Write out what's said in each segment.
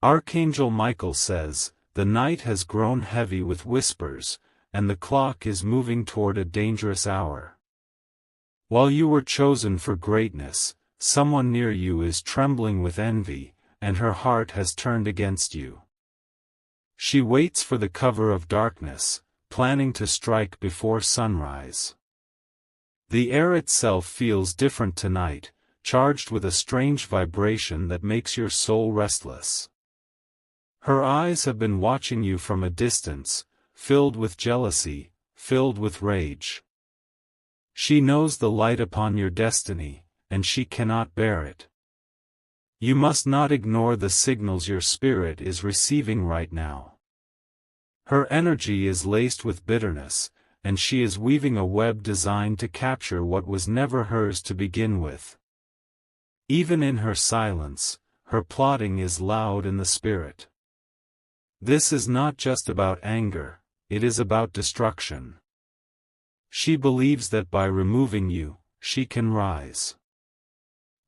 Archangel Michael says, "The night has grown heavy with whispers, and the clock is moving toward a dangerous hour. While you were chosen for greatness, someone near you is trembling with envy, and her heart has turned against you. She waits for the cover of darkness, planning to strike before sunrise." The air itself feels different tonight, charged with a strange vibration that makes your soul restless. Her eyes have been watching you from a distance, filled with jealousy, filled with rage. She knows the light upon your destiny, and she cannot bear it. You must not ignore the signals your spirit is receiving right now. Her energy is laced with bitterness, and she is weaving a web designed to capture what was never hers to begin with. Even in her silence, her plotting is loud in the spirit. This is not just about anger, it is about destruction. She believes that by removing you, she can rise.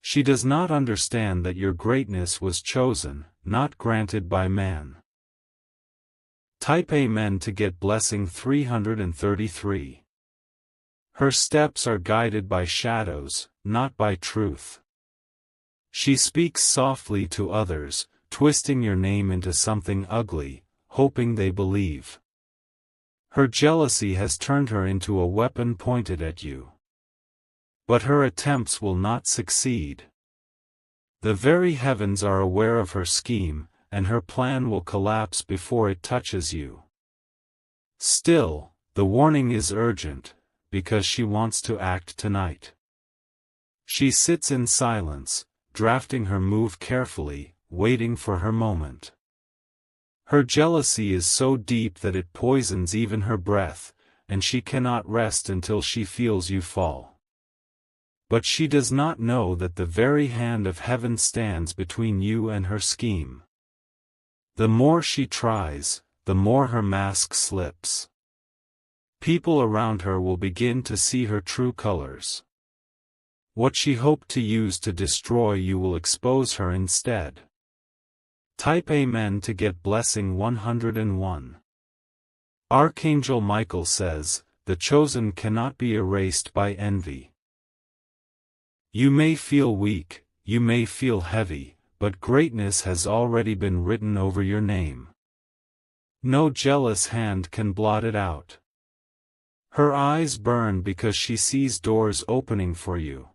She does not understand that your greatness was chosen, not granted by man. Type Amen to get blessing 333. Her steps are guided by shadows, not by truth. She speaks softly to others, twisting your name into something ugly, hoping they believe. Her jealousy has turned her into a weapon pointed at you. But her attempts will not succeed. The very heavens are aware of her scheme, and her plan will collapse before it touches you. Still, the warning is urgent, because she wants to act tonight. She sits in silence, drafting her move carefully, waiting for her moment. Her jealousy is so deep that it poisons even her breath, and she cannot rest until she feels you fall. But she does not know that the very hand of heaven stands between you and her scheme. The more she tries, the more her mask slips. People around her will begin to see her true colors. What she hoped to use to destroy you will expose her instead. Type Amen to get blessing 101. Archangel Michael says, "The chosen cannot be erased by envy." You may feel weak, you may feel heavy, but greatness has already been written over your name. No jealous hand can blot it out. Her eyes burn because she sees doors opening for you.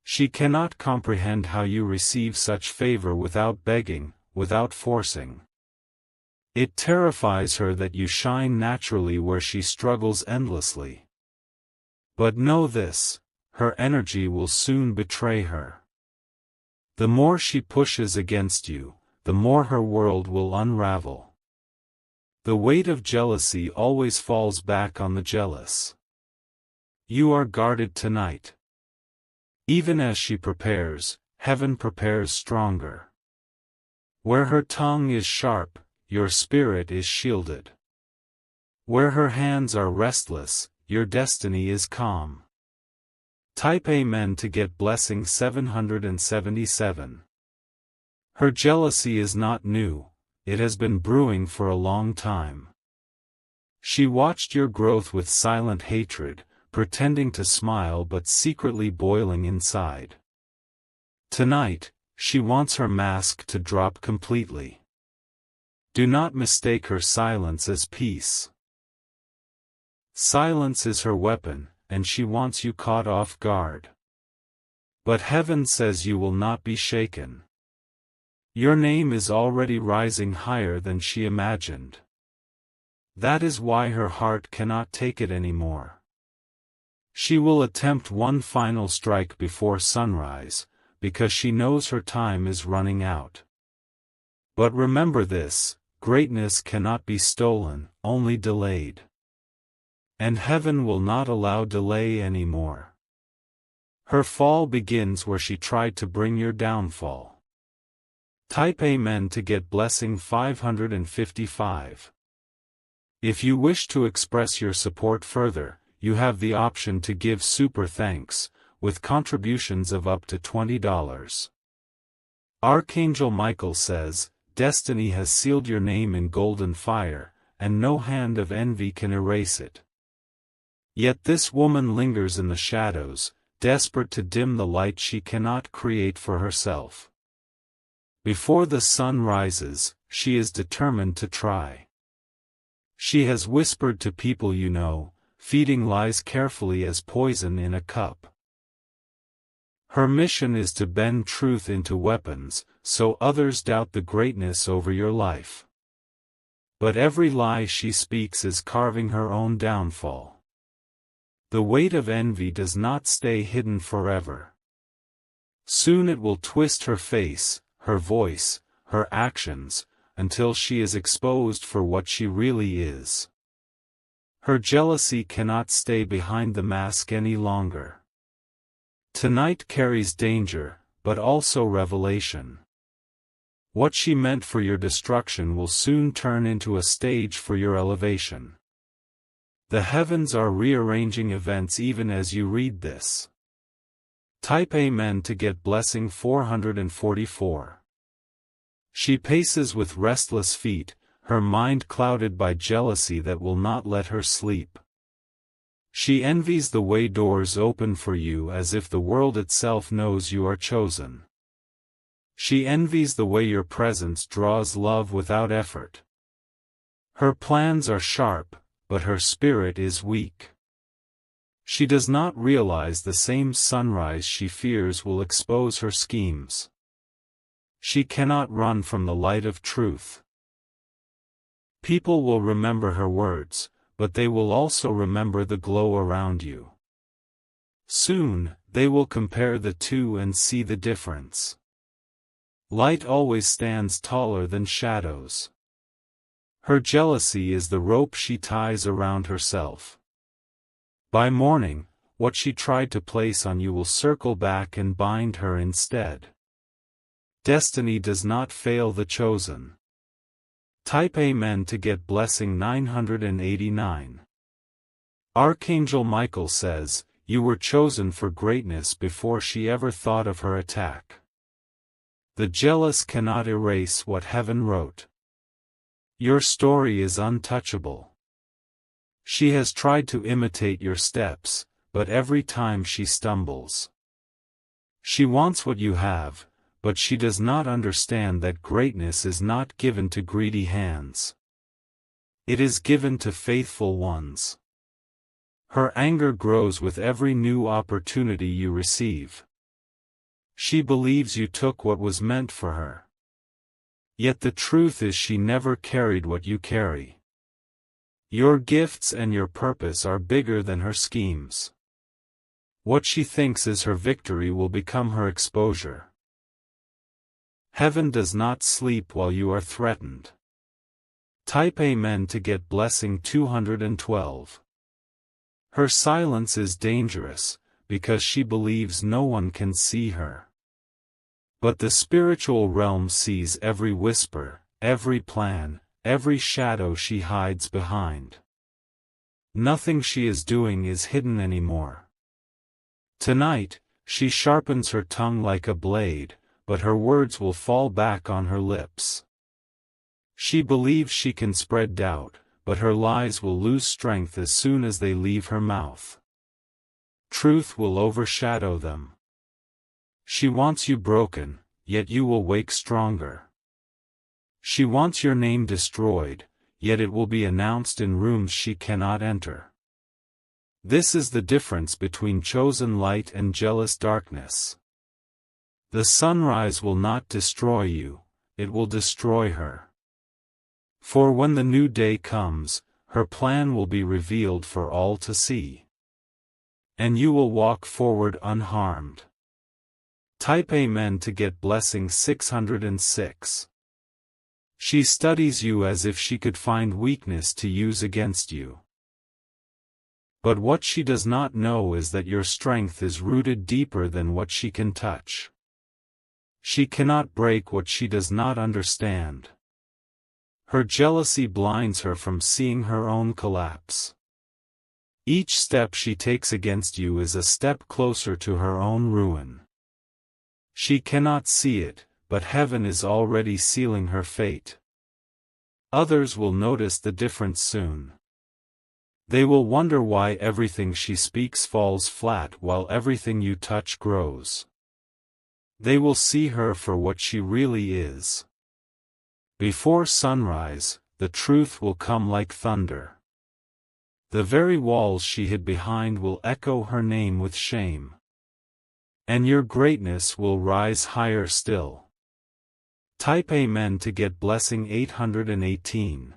She cannot comprehend how you receive such favor without begging, without forcing. It terrifies her that you shine naturally where she struggles endlessly. But know this, her energy will soon betray her. The more she pushes against you, the more her world will unravel. The weight of jealousy always falls back on the jealous. You are guarded tonight. Even as she prepares, heaven prepares stronger. Where her tongue is sharp, your spirit is shielded. Where her hands are restless, your destiny is calm. Type Amen to get blessing 777. Her jealousy is not new, it has been brewing for a long time. She watched your growth with silent hatred, pretending to smile but secretly boiling inside. Tonight, she wants her mask to drop completely. Do not mistake her silence as peace. Silence is her weapon, and she wants you caught off guard. But heaven says you will not be shaken. Your name is already rising higher than she imagined. That is why her heart cannot take it anymore. She will attempt one final strike before sunrise, because she knows her time is running out. But remember this, greatness cannot be stolen, only delayed. And heaven will not allow delay anymore. Her fall begins where she tried to bring your downfall. Type Amen to get blessing 555. If you wish to express your support further, you have the option to give super thanks, with contributions of up to $20. Archangel Michael says, destiny has sealed your name in golden fire, and no hand of envy can erase it. Yet this woman lingers in the shadows, desperate to dim the light she cannot create for herself. Before the sun rises, she is determined to try. She has whispered to people you know, feeding lies carefully as poison in a cup. Her mission is to bend truth into weapons, so others doubt the greatness over your life. But every lie she speaks is carving her own downfall. The weight of envy does not stay hidden forever. Soon it will twist her face, her voice, her actions, until she is exposed for what she really is. Her jealousy cannot stay behind the mask any longer. Tonight carries danger, but also revelation. What she meant for your destruction will soon turn into a stage for your elevation. The heavens are rearranging events even as you read this. Type Amen to get blessing 444. She paces with restless feet, her mind clouded by jealousy that will not let her sleep. She envies the way doors open for you as if the world itself knows you are chosen. She envies the way your presence draws love without effort. Her plans are sharp, but her spirit is weak. She does not realize the same sunrise she fears will expose her schemes. She cannot run from the light of truth. People will remember her words, but they will also remember the glow around you. Soon, they will compare the two and see the difference. Light always stands taller than shadows. Her jealousy is the rope she ties around herself. By morning, what she tried to place on you will circle back and bind her instead. Destiny does not fail the chosen. Type Amen to get blessing 989. Archangel Michael says, you were chosen for greatness before she ever thought of her attack. The jealous cannot erase what heaven wrote. Your story is untouchable. She has tried to imitate your steps, but every time she stumbles. She wants what you have, but she does not understand that greatness is not given to greedy hands. It is given to faithful ones. Her anger grows with every new opportunity you receive. She believes you took what was meant for her. Yet the truth is she never carried what you carry. Your gifts and your purpose are bigger than her schemes. What she thinks is her victory will become her exposure. Heaven does not sleep while you are threatened. Type Amen to get blessing 212. Her silence is dangerous, because she believes no one can see her. But the spiritual realm sees every whisper, every plan, every shadow she hides behind. Nothing she is doing is hidden anymore. Tonight, she sharpens her tongue like a blade, but her words will fall back on her lips. She believes she can spread doubt, but her lies will lose strength as soon as they leave her mouth. Truth will overshadow them. She wants you broken, yet you will wake stronger. She wants your name destroyed, yet it will be announced in rooms she cannot enter. This is the difference between chosen light and jealous darkness. The sunrise will not destroy you, it will destroy her. For when the new day comes, her plan will be revealed for all to see. And you will walk forward unharmed. Type Amen to get blessing 606. She studies you as if she could find weakness to use against you. But what she does not know is that your strength is rooted deeper than what she can touch. She cannot break what she does not understand. Her jealousy blinds her from seeing her own collapse. Each step she takes against you is a step closer to her own ruin. She cannot see it, but heaven is already sealing her fate. Others will notice the difference soon. They will wonder why everything she speaks falls flat while everything you touch grows. They will see her for what she really is. Before sunrise, the truth will come like thunder. The very walls she hid behind will echo her name with shame. And your greatness will rise higher still. Type Amen to get blessing 818.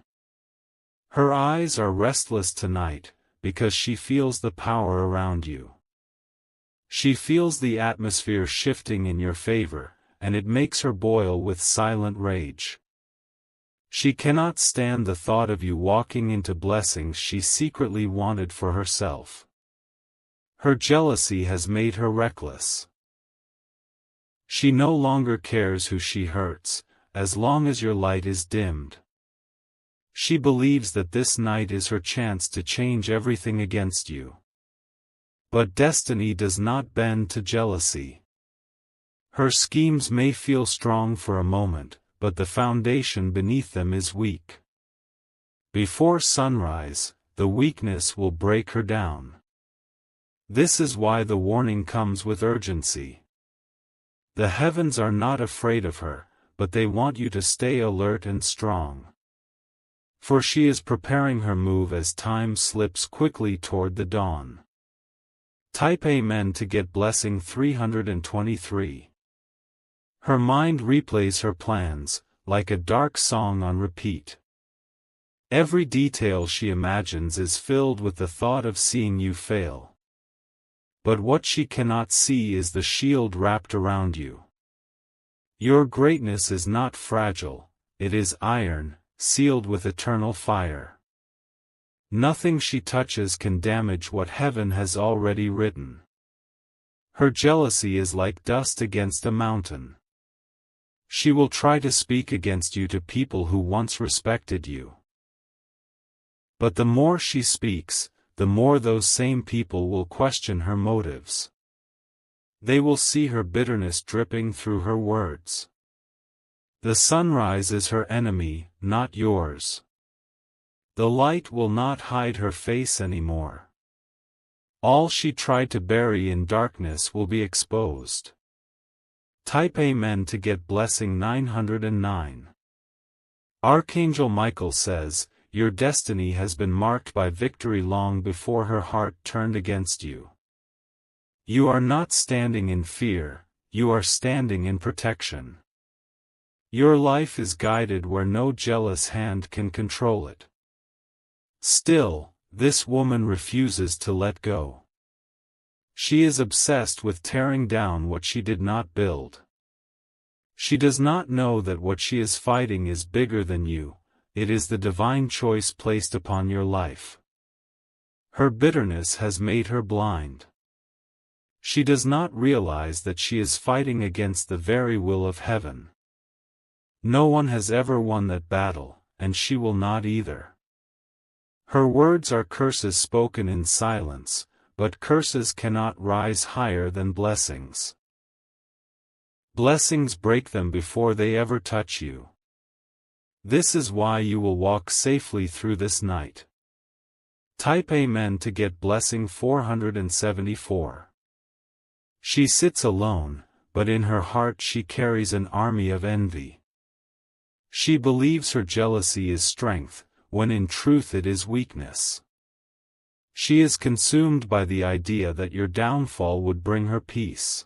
Her eyes are restless tonight, because she feels the power around you. She feels the atmosphere shifting in your favor, and it makes her boil with silent rage. She cannot stand the thought of you walking into blessings she secretly wanted for herself. Her jealousy has made her reckless. She no longer cares who she hurts, as long as your light is dimmed. She believes that this night is her chance to change everything against you. But destiny does not bend to jealousy. Her schemes may feel strong for a moment, but the foundation beneath them is weak. Before sunrise, the weakness will break her down. This is why the warning comes with urgency. The heavens are not afraid of her, but they want you to stay alert and strong. For she is preparing her move as time slips quickly toward the dawn. Type Amen to get blessing 323. Her mind replays her plans, like a dark song on repeat. Every detail she imagines is filled with the thought of seeing you fail. But what she cannot see is the shield wrapped around you. Your greatness is not fragile, it is iron, sealed with eternal fire. Nothing she touches can damage what heaven has already written. Her jealousy is like dust against a mountain. She will try to speak against you to people who once respected you. But the more she speaks, the more those same people will question her motives. They will see her bitterness dripping through her words. The sunrise is her enemy, not yours. The light will not hide her face anymore. All she tried to bury in darkness will be exposed. Type Amen to get blessing 909. Archangel Michael says, your destiny has been marked by victory long before her heart turned against you. You are not standing in fear, you are standing in protection. Your life is guided where no jealous hand can control it. Still, this woman refuses to let go. She is obsessed with tearing down what she did not build. She does not know that what she is fighting is bigger than you, it is the divine choice placed upon your life. Her bitterness has made her blind. She does not realize that she is fighting against the very will of heaven. No one has ever won that battle, and she will not either. Her words are curses spoken in silence, but curses cannot rise higher than blessings. Blessings break them before they ever touch you. This is why you will walk safely through this night. Type Amen to get blessing 474. She sits alone, but in her heart she carries an army of envy. She believes her jealousy is strength, when in truth it is weakness. She is consumed by the idea that your downfall would bring her peace.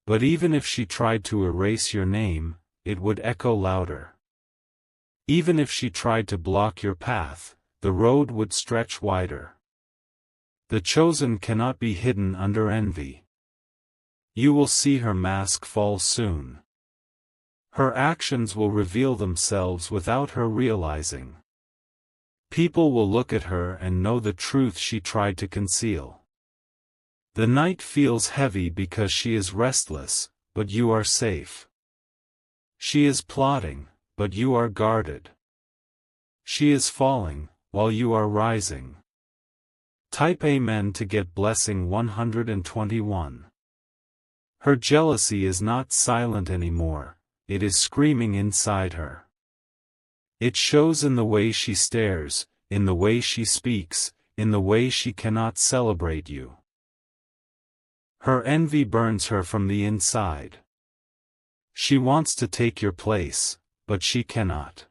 But even if she tried to erase your name, it would echo louder. Even if she tried to block your path, the road would stretch wider. The chosen cannot be hidden under envy. You will see her mask fall soon. Her actions will reveal themselves without her realizing. People will look at her and know the truth she tried to conceal. The night feels heavy because she is restless, but you are safe. She is plotting, but you are guarded. She is falling, while you are rising. Type Amen to get blessing 121. Her jealousy is not silent anymore, it is screaming inside her. It shows in the way she stares, in the way she speaks, in the way she cannot celebrate you. Her envy burns her from the inside. She wants to take your place, but she cannot.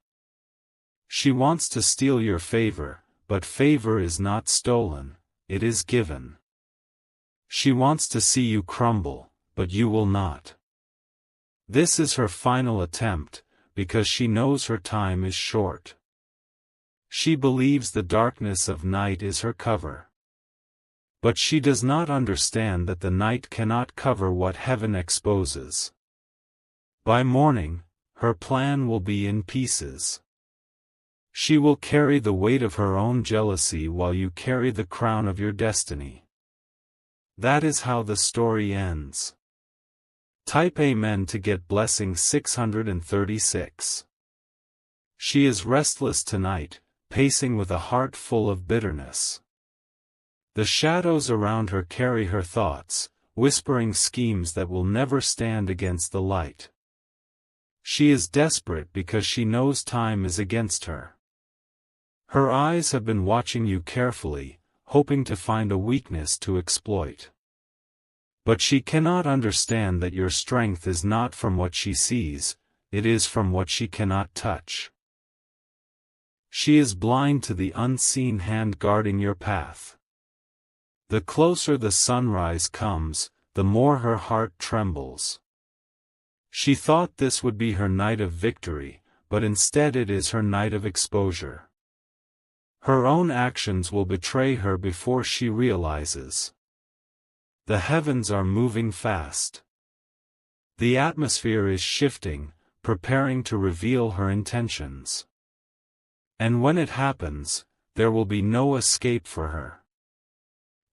She wants to steal your favor, but favor is not stolen, it is given. She wants to see you crumble, but you will not. This is her final attempt, because she knows her time is short. She believes the darkness of night is her cover. But she does not understand that the night cannot cover what heaven exposes. By morning, her plan will be in pieces. She will carry the weight of her own jealousy while you carry the crown of your destiny. That is how the story ends. Type Amen to get blessing 636. She is restless tonight, pacing with a heart full of bitterness. The shadows around her carry her thoughts, whispering schemes that will never stand against the light. She is desperate because she knows time is against her. Her eyes have been watching you carefully, hoping to find a weakness to exploit. But she cannot understand that your strength is not from what she sees, it is from what she cannot touch. She is blind to the unseen hand guarding your path. The closer the sunrise comes, the more her heart trembles. She thought this would be her night of victory, but instead it is her night of exposure. Her own actions will betray her before she realizes. The heavens are moving fast. The atmosphere is shifting, preparing to reveal her intentions. And when it happens, there will be no escape for her.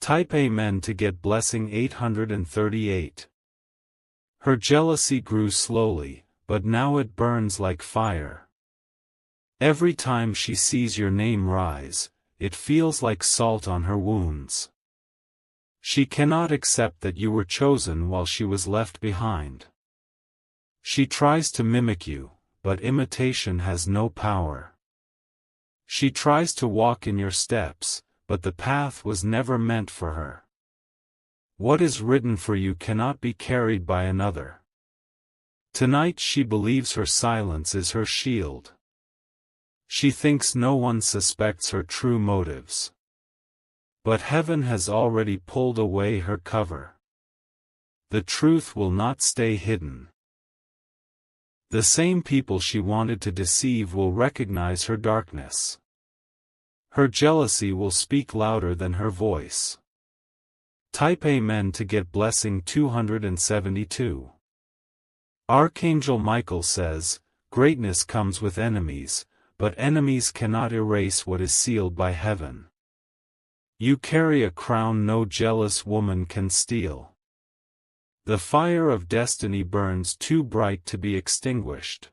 Type Amen to get blessing 838. Her jealousy grew slowly, but now it burns like fire. Every time she sees your name rise, it feels like salt on her wounds. She cannot accept that you were chosen while she was left behind. She tries to mimic you, but imitation has no power. She tries to walk in your steps, but the path was never meant for her. What is written for you cannot be carried by another. Tonight she believes her silence is her shield. She thinks no one suspects her true motives. But heaven has already pulled away her cover. The truth will not stay hidden. The same people she wanted to deceive will recognize her darkness. Her jealousy will speak louder than her voice. Type Amen to get blessing 272. Archangel Michael says, greatness comes with enemies, but enemies cannot erase what is sealed by heaven. You carry a crown no jealous woman can steal. The fire of destiny burns too bright to be extinguished.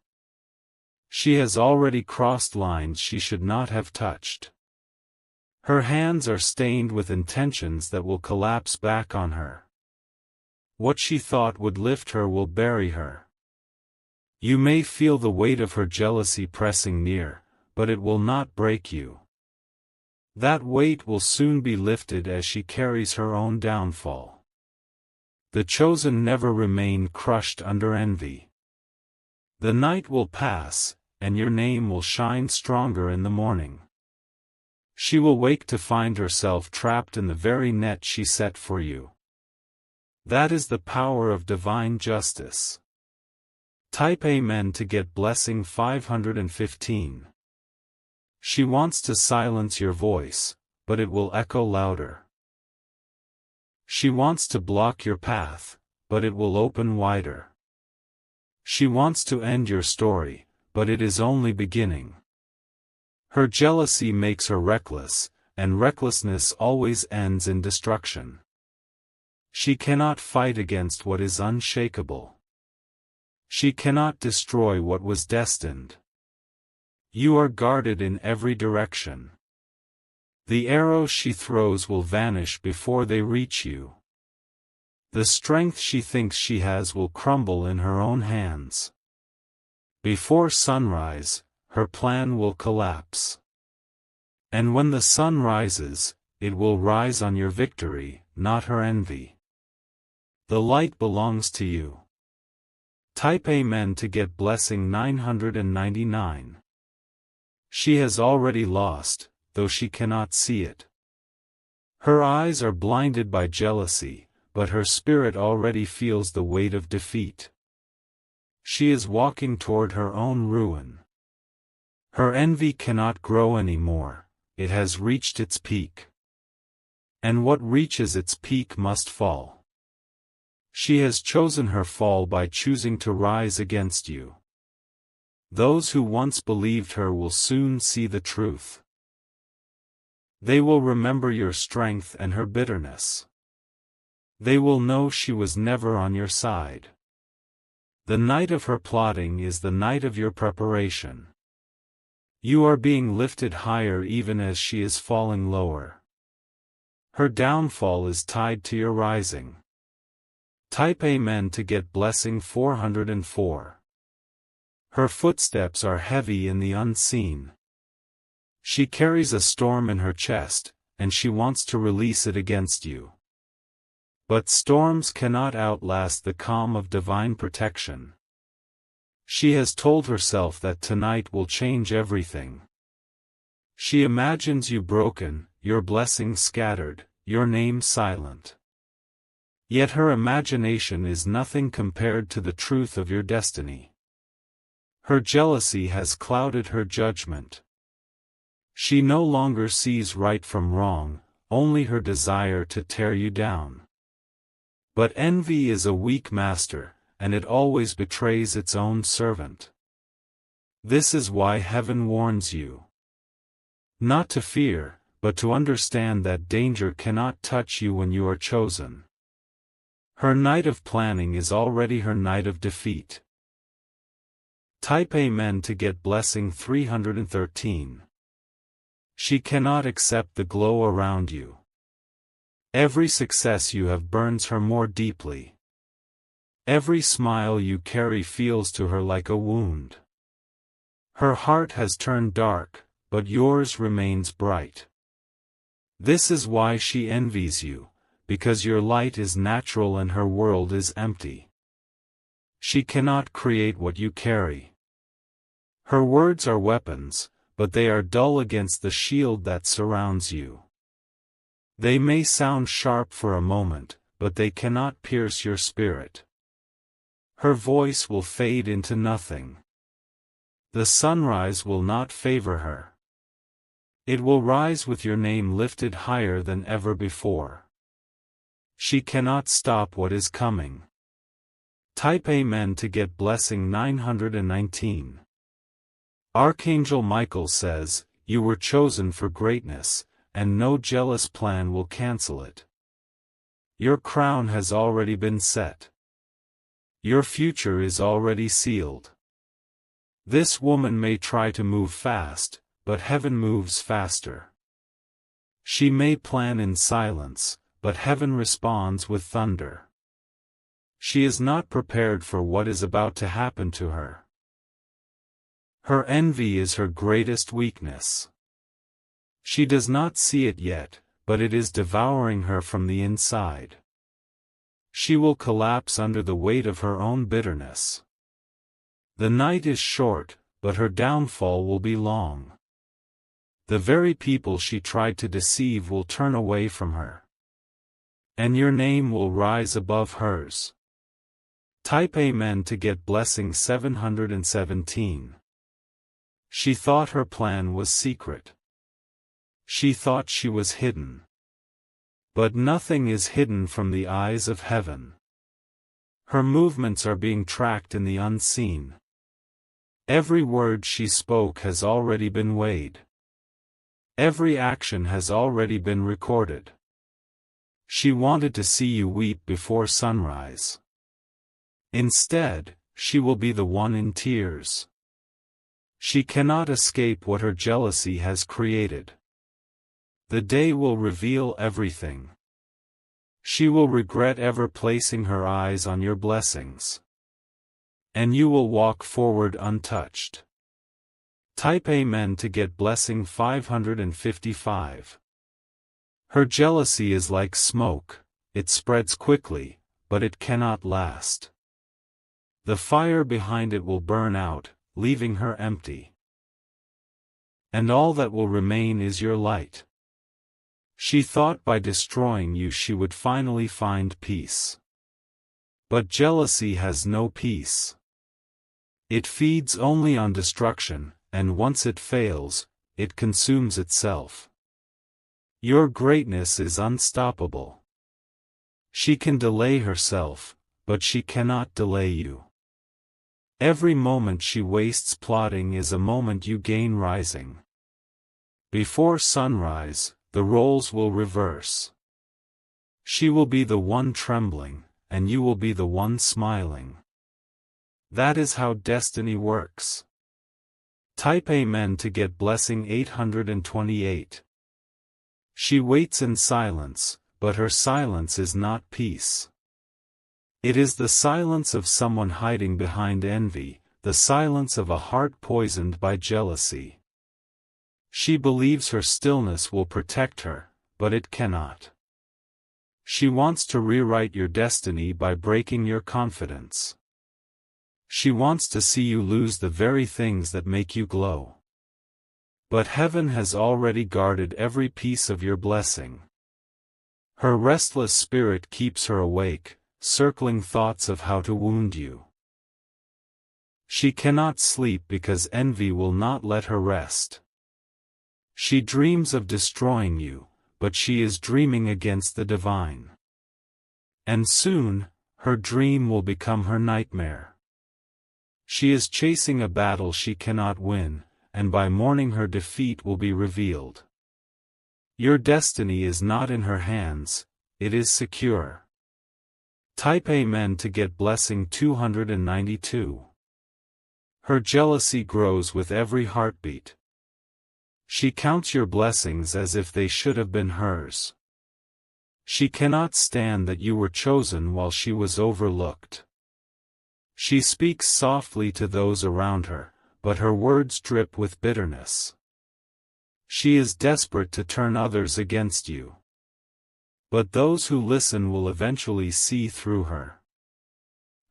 She has already crossed lines she should not have touched. Her hands are stained with intentions that will collapse back on her. What she thought would lift her will bury her. You may feel the weight of her jealousy pressing near, but it will not break you. That weight will soon be lifted as she carries her own downfall. The chosen never remain crushed under envy. The night will pass, and your name will shine stronger in the morning. She will wake to find herself trapped in the very net she set for you. That is the power of divine justice. Type Amen to get blessing 515. She wants to silence your voice, but it will echo louder. She wants to block your path, but it will open wider. She wants to end your story, but it is only beginning. Her jealousy makes her reckless, and recklessness always ends in destruction. She cannot fight against what is unshakable. She cannot destroy what was destined. You are guarded in every direction. The arrows she throws will vanish before they reach you. The strength she thinks she has will crumble in her own hands. Before sunrise, her plan will collapse. And when the sun rises, it will rise on your victory, not her envy. The light belongs to you. Type Amen to get blessing 999. She has already lost, though she cannot see it. Her eyes are blinded by jealousy, but her spirit already feels the weight of defeat. She is walking toward her own ruin. Her envy cannot grow anymore, it has reached its peak. And what reaches its peak must fall. She has chosen her fall by choosing to rise against you. Those who once believed her will soon see the truth. They will remember your strength and her bitterness. They will know she was never on your side. The night of her plotting is the night of your preparation. You are being lifted higher even as she is falling lower. Her downfall is tied to your rising. Type Amen to get blessing 404. Her footsteps are heavy in the unseen. She carries a storm in her chest, and she wants to release it against you. But storms cannot outlast the calm of divine protection. She has told herself that tonight will change everything. She imagines you broken, your blessings scattered, your name silent. Yet her imagination is nothing compared to the truth of your destiny. Her jealousy has clouded her judgment. She no longer sees right from wrong, only her desire to tear you down. But envy is a weak master, and it always betrays its own servant. This is why heaven warns you. Not to fear, but to understand that danger cannot touch you when you are chosen. Her night of planning is already her night of defeat. Type Amen to get blessing 313. She cannot accept the glow around you. Every success you have burns her more deeply. Every smile you carry feels to her like a wound. Her heart has turned dark, but yours remains bright. This is why she envies you, because your light is natural and her world is empty. She cannot create what you carry. Her words are weapons, but they are dull against the shield that surrounds you. They may sound sharp for a moment, but they cannot pierce your spirit. Her voice will fade into nothing. The sunrise will not favor her. It will rise with your name lifted higher than ever before. She cannot stop what is coming. Type Amen to get blessing 919. Archangel Michael says, you were chosen for greatness, and no jealous plan will cancel it. Your crown has already been set. Your future is already sealed. This woman may try to move fast, but heaven moves faster. She may plan in silence, but heaven responds with thunder. She is not prepared for what is about to happen to her. Her envy is her greatest weakness. She does not see it yet, but it is devouring her from the inside. She will collapse under the weight of her own bitterness. The night is short, but her downfall will be long. The very people she tried to deceive will turn away from her. And your name will rise above hers. Type Amen to get blessing 717. She thought her plan was secret. She thought she was hidden. But nothing is hidden from the eyes of heaven. Her movements are being tracked in the unseen. Every word she spoke has already been weighed. Every action has already been recorded. She wanted to see you weep before sunrise. Instead, she will be the one in tears. She cannot escape what her jealousy has created. The day will reveal everything. She will regret ever placing her eyes on your blessings. And you will walk forward untouched. Type Amen to get blessing 555. Her jealousy is like smoke, it spreads quickly, but it cannot last. The fire behind it will burn out, leaving her empty. And all that will remain is your light. She thought by destroying you she would finally find peace. But jealousy has no peace. It feeds only on destruction, and once it fails, it consumes itself. Your greatness is unstoppable. She can delay herself, but she cannot delay you. Every moment she wastes plotting is a moment you gain rising. Before sunrise, the roles will reverse. She will be the one trembling, and you will be the one smiling. That is how destiny works. Type Amen to get blessing 828. She waits in silence, but her silence is not peace. It is the silence of someone hiding behind envy, the silence of a heart poisoned by jealousy. She believes her stillness will protect her, but it cannot. She wants to rewrite your destiny by breaking your confidence. She wants to see you lose the very things that make you glow. But heaven has already guarded every piece of your blessing. Her restless spirit keeps her awake, circling thoughts of how to wound you. She cannot sleep because envy will not let her rest. She dreams of destroying you, but she is dreaming against the divine. And soon, her dream will become her nightmare. She is chasing a battle she cannot win, and by morning her defeat will be revealed. Your destiny is not in her hands, it is secure. Type Amen to get blessing 292. Her jealousy grows with every heartbeat. She counts your blessings as if they should have been hers. She cannot stand that you were chosen while she was overlooked. She speaks softly to those around her, but her words drip with bitterness. She is desperate to turn others against you. But those who listen will eventually see through her.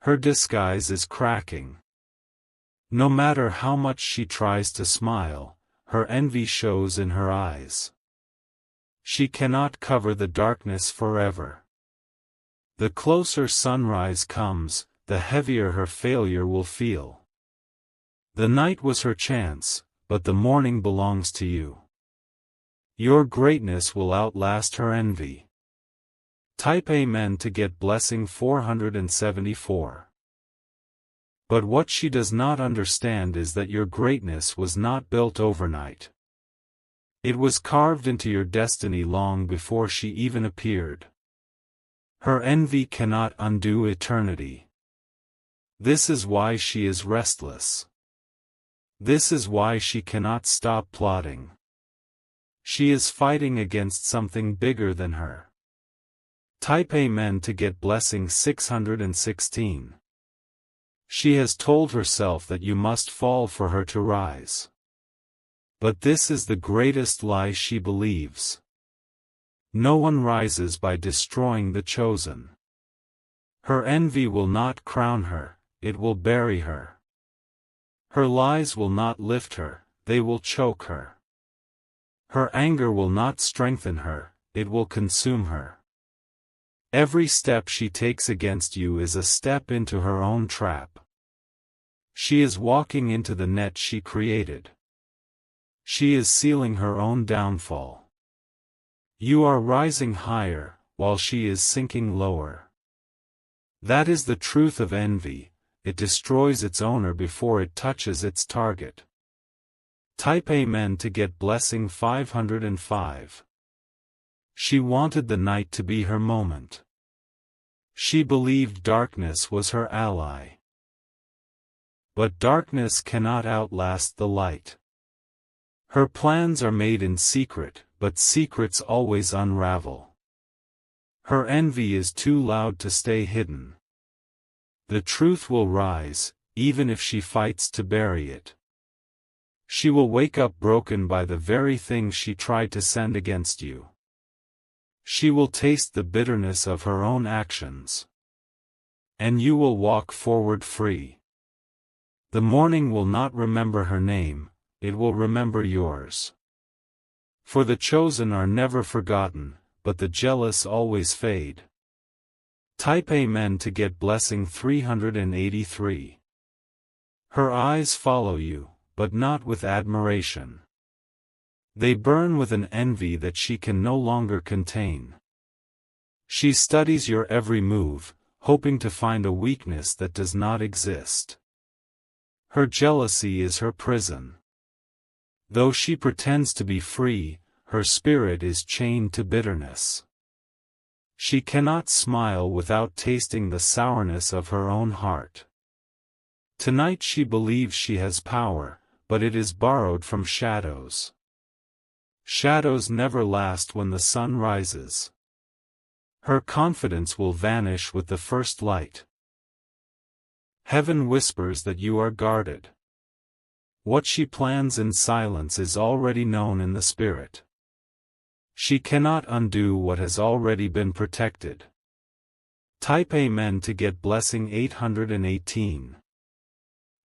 Her disguise is cracking. No matter how much she tries to smile, her envy shows in her eyes. She cannot cover the darkness forever. The closer sunrise comes, the heavier her failure will feel. The night was her chance, but the morning belongs to you. Your greatness will outlast her envy. Type Amen to get blessing 474. But what she does not understand is that your greatness was not built overnight. It was carved into your destiny long before she even appeared. Her envy cannot undo eternity. This is why she is restless. This is why she cannot stop plotting. She is fighting against something bigger than her. Type Amen to get blessing 616. She has told herself that you must fall for her to rise. But this is the greatest lie she believes. No one rises by destroying the chosen. Her envy will not crown her, it will bury her. Her lies will not lift her, they will choke her. Her anger will not strengthen her, it will consume her. Every step she takes against you is a step into her own trap. She is walking into the net she created. She is sealing her own downfall. You are rising higher, while she is sinking lower. That is the truth of envy, it destroys its owner before it touches its target. Type Amen to get blessing 505. She wanted the night to be her moment. She believed darkness was her ally. But darkness cannot outlast the light. Her plans are made in secret, but secrets always unravel. Her envy is too loud to stay hidden. The truth will rise, even if she fights to bury it. She will wake up broken by the very thing she tried to send against you. She will taste the bitterness of her own actions. And you will walk forward free. The morning will not remember her name, it will remember yours. For the chosen are never forgotten, but the jealous always fade. Type Amen to get blessing 383. Her eyes follow you, but not with admiration. They burn with an envy that she can no longer contain. She studies your every move, hoping to find a weakness that does not exist. Her jealousy is her prison. Though she pretends to be free, her spirit is chained to bitterness. She cannot smile without tasting the sourness of her own heart. Tonight she believes she has power, but it is borrowed from shadows. Shadows never last when the sun rises. Her confidence will vanish with the first light. Heaven whispers that you are guarded. What she plans in silence is already known in the spirit. She cannot undo what has already been protected. Type Amen to get blessing 818.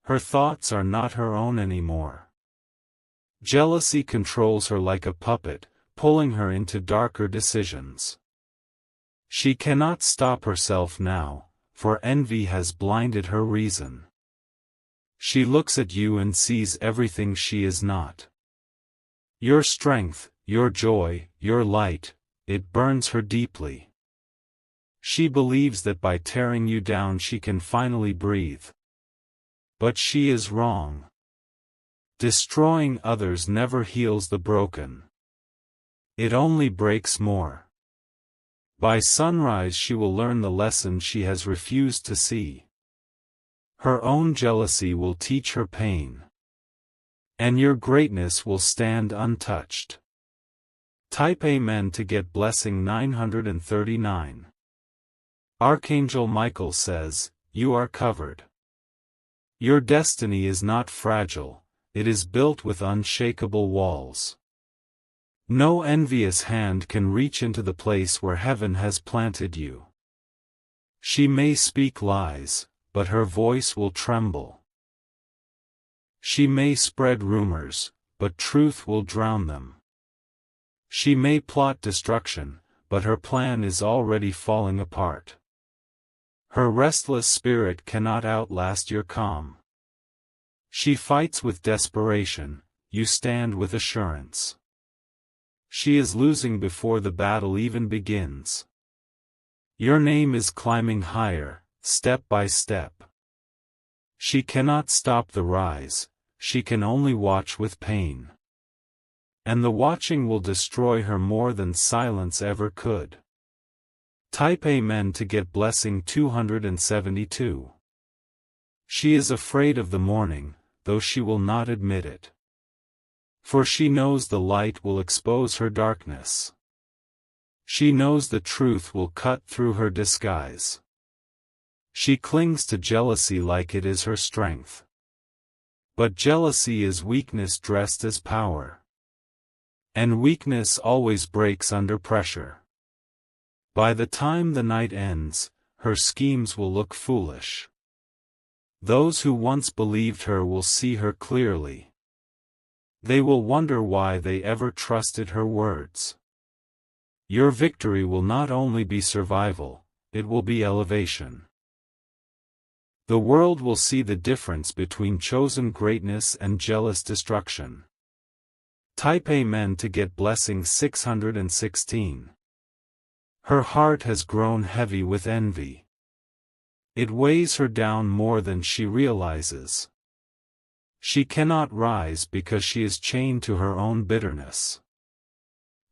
Her thoughts are not her own anymore. Jealousy controls her like a puppet, pulling her into darker decisions. She cannot stop herself now, for envy has blinded her reason. She looks at you and sees everything she is not. Your strength, your joy, your light, it burns her deeply. She believes that by tearing you down she can finally breathe. But she is wrong. Destroying others never heals the broken. It only breaks more. By sunrise she will learn the lesson she has refused to see. Her own jealousy will teach her pain. And your greatness will stand untouched. Type Amen to get blessing 939. Archangel Michael says, you are covered. Your destiny is not fragile, it is built with unshakable walls. No envious hand can reach into the place where heaven has planted you. She may speak lies, but her voice will tremble. She may spread rumors, but truth will drown them. She may plot destruction, but her plan is already falling apart. Her restless spirit cannot outlast your calm. She fights with desperation, you stand with assurance. She is losing before the battle even begins. Your name is climbing higher, step by step. She cannot stop the rise, she can only watch with pain. And the watching will destroy her more than silence ever could. Type Amen to get blessing 272. She is afraid of the morning, though she will not admit it. For she knows the light will expose her darkness. She knows the truth will cut through her disguise. She clings to jealousy like it is her strength. But jealousy is weakness dressed as power. And weakness always breaks under pressure. By the time the night ends, her schemes will look foolish. Those who once believed her will see her clearly. They will wonder why they ever trusted her words. Your victory will not only be survival, it will be elevation. The world will see the difference between chosen greatness and jealous destruction. Type Amen to get blessing 616. Her heart has grown heavy with envy. It weighs her down more than she realizes. She cannot rise because she is chained to her own bitterness.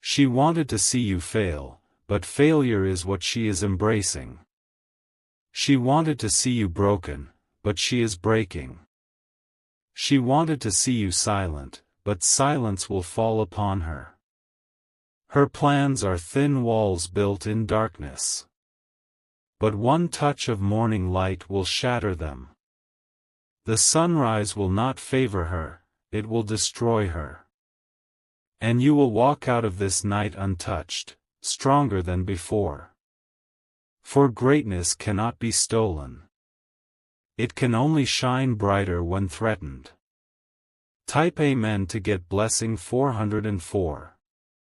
She wanted to see you fail, but failure is what she is embracing. She wanted to see you broken, but she is breaking. She wanted to see you silent, but silence will fall upon her. Her plans are thin walls built in darkness. But one touch of morning light will shatter them. The sunrise will not favor her, it will destroy her. And you will walk out of this night untouched, stronger than before. For greatness cannot be stolen. It can only shine brighter when threatened. Type Amen to get blessing 404.